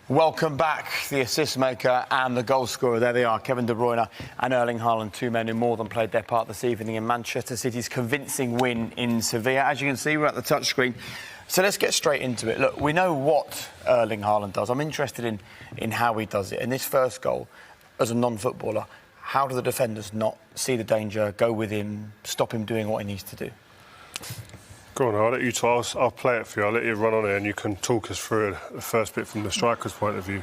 Welcome back, the assist maker and the goal scorer. There they are, Kevin De Bruyne and Erling Haaland, two men who more than played their part this evening in Manchester City's convincing win in Sevilla. As you can see, we're at the touchscreen. So let's get straight into it. Look, we know what Erling Haaland does. I'm interested in how he does it. In this first goal, as a non-footballer, how do the defenders not see the danger, go with him, stop him doing what he needs to do? Go on, I'll let you talk. I'll play it for you. I'll let you run on it and you can talk us through the first bit from the striker's point of view.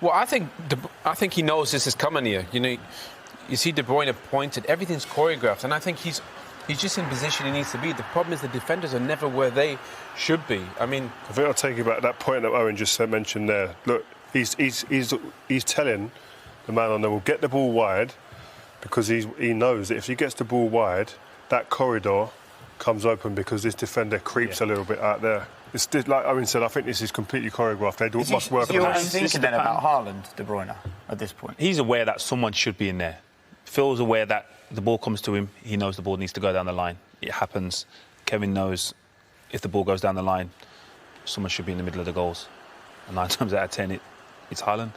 Well, I think he knows this is coming here. You know, you see De Bruyne pointed, everything's choreographed, and I think he's just in position he needs to be. The problem is the defenders are never where they should be. I mean, I think I'll take you back to that point that Owen just mentioned there. Look, he's telling the man on there, will get the ball wide, because he knows that if he gets the ball wide, that corridor comes open because this defender creeps a little bit out there. It's like Owen said, I think this is completely choreographed. They must work on You're that. thinking then about Haaland, De Bruyne, at this point? He's aware that someone should be in there. Phil's aware that the ball comes to him. He knows the ball needs to go down the line. It happens. Kevin knows if the ball goes down the line, someone should be in the middle of the goals. And 9 times out of 10, it's Haaland.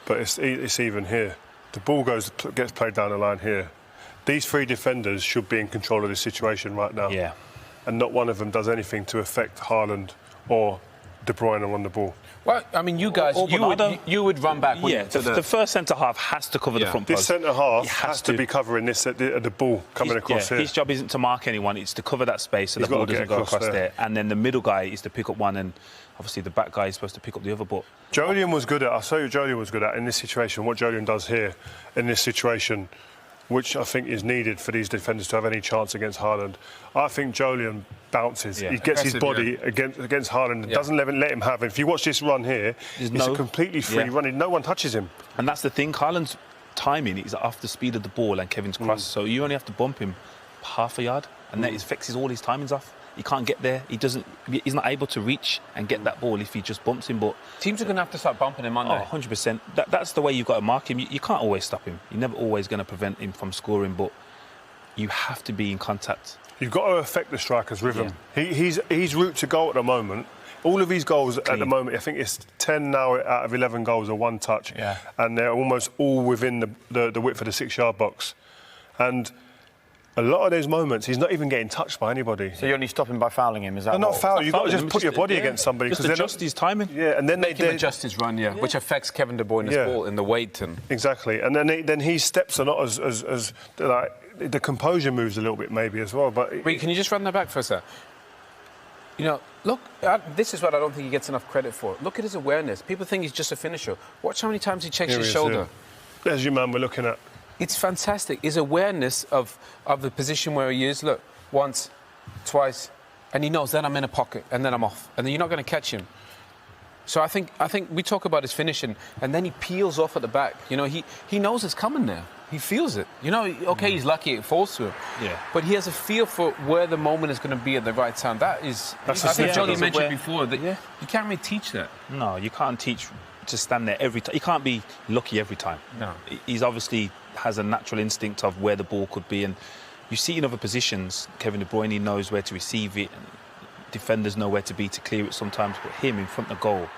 But it's even here. The ball gets played down the line here. These 3 defenders should be in control of this situation right now. Yeah. And not one of them does anything to affect Haaland or De Bruyne on the ball. well, I mean, you guys, you would run back. Yeah, the first centre-half has to cover the front post. This centre-half has to be covering this the ball coming across here. His job isn't to mark anyone, it's to cover that space so the ball doesn't go across there. And then the middle guy is to pick up one, and obviously the back guy is supposed to pick up the other. But Jolien was good at, I'll tell you what Jolien was good at in this situation, what Jolien does here in this situation, which I think is needed for these defenders to have any chance against Haaland. I think Jolien bounces. He gets his body against Haaland and doesn't let him have it. If you watch this run here, it's a completely free run. No one touches him. And that's the thing, Haaland's timing is off the speed of the ball and Kevin's cross, so you only have to bump him half a yard, and that fixes all his timings off. He can't get there. He's not able to reach and get that ball if he just bumps him. But teams are going to have to start bumping him, aren't they? 100%. That's the way you've got to mark him. You can't always stop him. You're never always going to prevent him from scoring, but you have to be in contact. You've got to affect the striker's rhythm. Yeah. He's route to goal at the moment. All of his goals at the moment, I think it's 10 now out of 11 goals are one touch. Yeah. And they're almost all within the width of the 6-yard box. And a lot of those moments, he's not even getting touched by anybody. So you only stop him by fouling him, is that? No, not fouling. You've got to just put your body against somebody. Just adjust his timing. Yeah, and then Make him adjust his run, which affects Kevin De Bruyne's ball in the weight. And exactly. And then his steps are not as like, the composure moves a little bit maybe as well. But wait, can you just run that back for a sec? You know, look, this is what I don't think he gets enough credit for. Look at his awareness. People think he's just a finisher. Watch how many times he checks his shoulder. Yeah. There's your man we're looking at. It's fantastic. His awareness of the position where he is. Look, once, twice, and he knows then I'm in a pocket and then I'm off, and then you're not going to catch him. So I think we talk about his finishing, and then he peels off at the back. You know, he knows it's coming there. He feels it. You know, okay, he's lucky it falls to him. Yeah. But he has a feel for where the moment is going to be at the right time. That's I think Johnny mentioned before that you can't really teach that. No, you can't teach to stand there every time. You can't be lucky every time. No. He's obviously has a natural instinct of where the ball could be, and you see in other positions, Kevin De Bruyne knows where to receive it, and defenders know where to be to clear it sometimes, but him in front of goal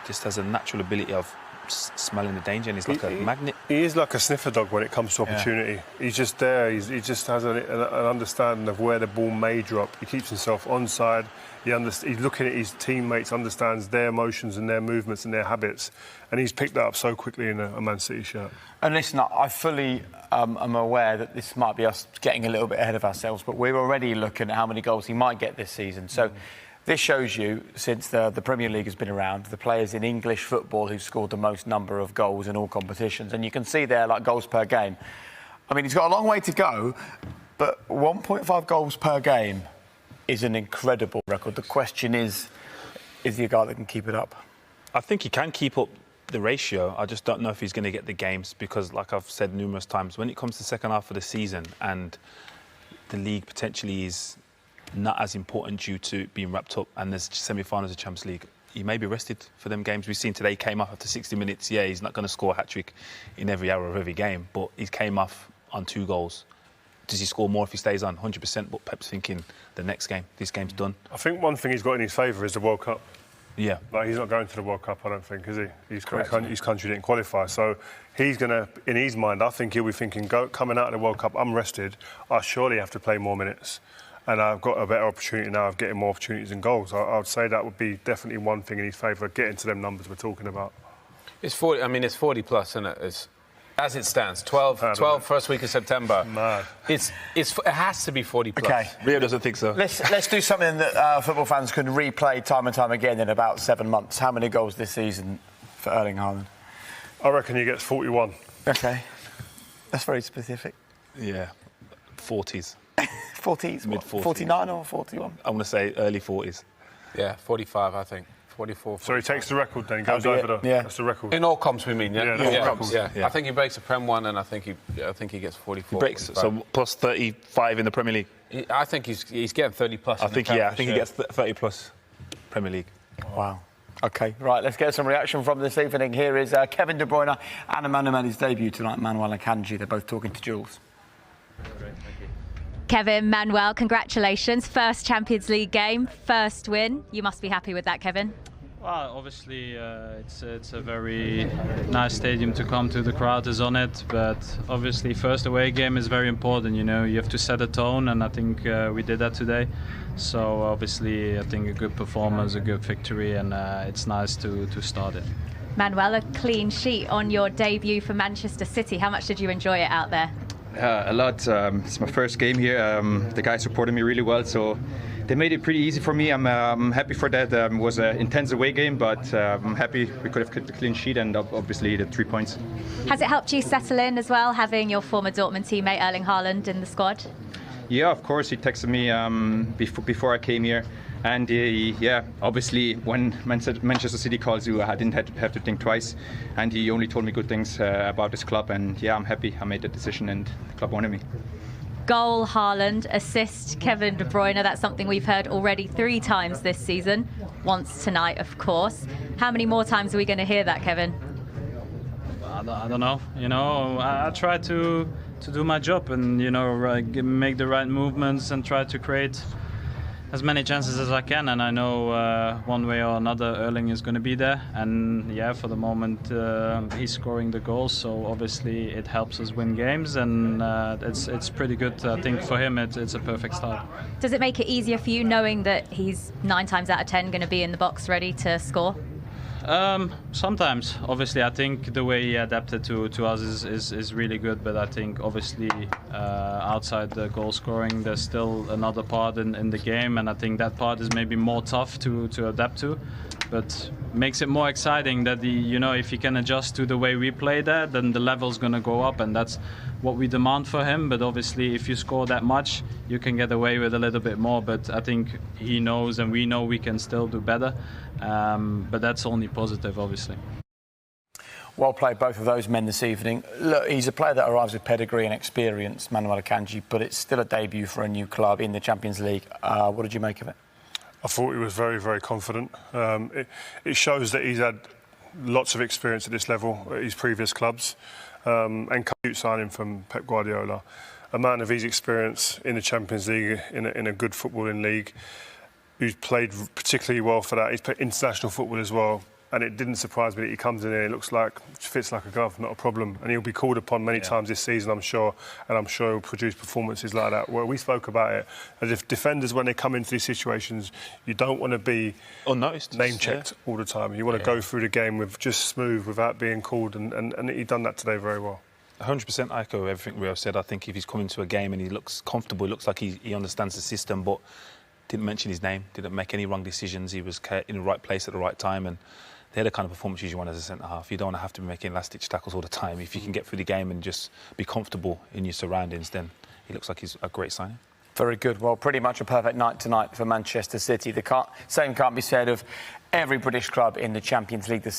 just has a natural ability of smelling the danger, and he's like a magnet. He is like a sniffer dog when it comes to opportunity. Yeah. He's just there. He just has an understanding of where the ball may drop. He keeps himself onside. He's looking at his teammates, understands their emotions and their movements and their habits, and he's picked that up so quickly in a Man City shirt. And listen, I fully am aware that this might be us getting a little bit ahead of ourselves, but we're already looking at how many goals he might get this season. So this shows you, since the Premier League has been around, the players in English football who've scored the most number of goals in all competitions. And you can see there, like, goals per game. I mean, he's got a long way to go, but 1.5 goals per game is an incredible record. The question is he a guy that can keep it up? I think he can keep up the ratio. I just don't know if he's going to get the games because, like I've said numerous times, when it comes to the second half of the season and the league potentially is not as important due to being wrapped up and there's semi-finals of the Champions League, he may be rested for them games. We've seen today he came off after 60 minutes. Yeah, he's not going to score a hat-trick in every hour of every game, but he came off on 2 goals. Does he score more if he stays on? 100%, but Pep's thinking the next game, this game's done. I think one thing he's got in his favour is the World Cup. Yeah. Like, he's not going to the World Cup, I don't think, is he? His country didn't qualify. So he's going to, in his mind, I think he'll be thinking, coming out of the World Cup, I'm rested. I surely have to play more minutes. And I've got a better opportunity now of getting more opportunities and goals. I would say that would be definitely one thing in his favour, getting to them numbers we're talking about. It's 40. I mean, it's 40 plus, isn't it? As it stands, 12 first week of September. Mad. It has to be 40 plus. Okay. Rio doesn't think so. Let's do something that football fans can replay time and time again in about 7 months. How many goals this season for Erling Haaland? I reckon he gets 41. Okay. That's very specific. Yeah. 40s. 40s? Mid-40s. 49 or 41? I'm going to say early 40s. Yeah, 45, I think. 44. So he takes the record then, goes That'd over be the... it. Yeah. That's the record. In all comps, we mean, yeah? Yeah, in all comps. Yeah. Yeah. I think he breaks a Prem one, and I think he gets 44. He breaks, 45. so plus 35 in the Premier League. I think he's getting 30 plus. I think he gets 30 plus Premier League. Wow. OK, right, let's get some reaction from this evening. Here is Kevin De Bruyne and Emmanuel Mendy's debut tonight, Manuel and Kanji. They're both talking to Jules. Kevin, Manuel, congratulations. First Champions League game, first win. You must be happy with that, Kevin. Well, obviously it's a very nice stadium to come to. The crowd is on it, but obviously first away game is very important. You know, you have to set a tone, and I think we did that today. So obviously, I think a good performance, a good victory, and it's nice to start it. Manuel, a clean sheet on your debut for Manchester City. How much did you enjoy it out there? A lot. It's my first game here. The guys supported me really well, so they made it pretty easy for me. I'm happy for that. It was an intense away game, but I'm happy we could have kept the clean sheet and obviously the 3 points. Has it helped you settle in as well, having your former Dortmund teammate Erling Haaland in the squad? Yeah, of course. He texted me before I came here. And obviously, when Manchester City calls you, I didn't have to think twice. And he only told me good things about this club. And yeah, I'm happy I made that decision and the club wanted me. Goal, Haaland, assist, Kevin De Bruyne. That's something we've heard already 3 times this season. Once tonight, of course. How many more times are we going to hear that, Kevin? I don't know. You know, I try to do my job and make the right movements and try to create as many chances as I can, and I know one way or another Erling is going to be there, and yeah, for the moment he's scoring the goals, so obviously it helps us win games, and it's pretty good. I think for him it's a perfect start. Does it make it easier for you knowing that he's 9 times out of 10 going to be in the box ready to score? Sometimes, obviously, I think the way he adapted to us is really good. But I think, obviously, outside the goal scoring, there's still another part in the game, and I think that part is maybe more tough to adapt to. But makes it more exciting that if he can adjust to the way we play there, then the level's going to go up, and that's what we demand for him. But obviously, if you score that much, you can get away with a little bit more. But I think he knows, and we know we can still do better. But that's only positive, obviously. Well played, both of those men this evening. Look, he's a player that arrives with pedigree and experience, Manuel Akanji, but it's still a debut for a new club in the Champions League. What did you make of it? I thought he was very, very confident. It shows that he's had lots of experience at this level at his previous clubs. And signing from Pep Guardiola, a man of his experience in the Champions League, in a good footballing league, who's played particularly well for that. He's played international football as well, and it didn't surprise me that he comes in here. It looks like fits like a glove, not a problem, and he'll be called upon many times this season, I'm sure, and I'm sure he'll produce performances like that. Well, we spoke about it as if defenders, when they come into these situations, you don't want to be unnoticed, name checked all the time. You want to go through the game with just smooth, without being called, and he done that today very well. 100% echo everything Rio said. I think if he's coming to a game and he looks comfortable, it looks like he understands the system, but didn't mention his name, didn't make any wrong decisions. He was in the right place at the right time, and they're the kind of performances you want as a centre-half. You don't want to have to be making last-ditch tackles all the time. If you can get through the game and just be comfortable in your surroundings, then he looks like he's a great signing. Very good. Well, pretty much a perfect night tonight for Manchester City. The same can't be said of every British club in the Champions League this season.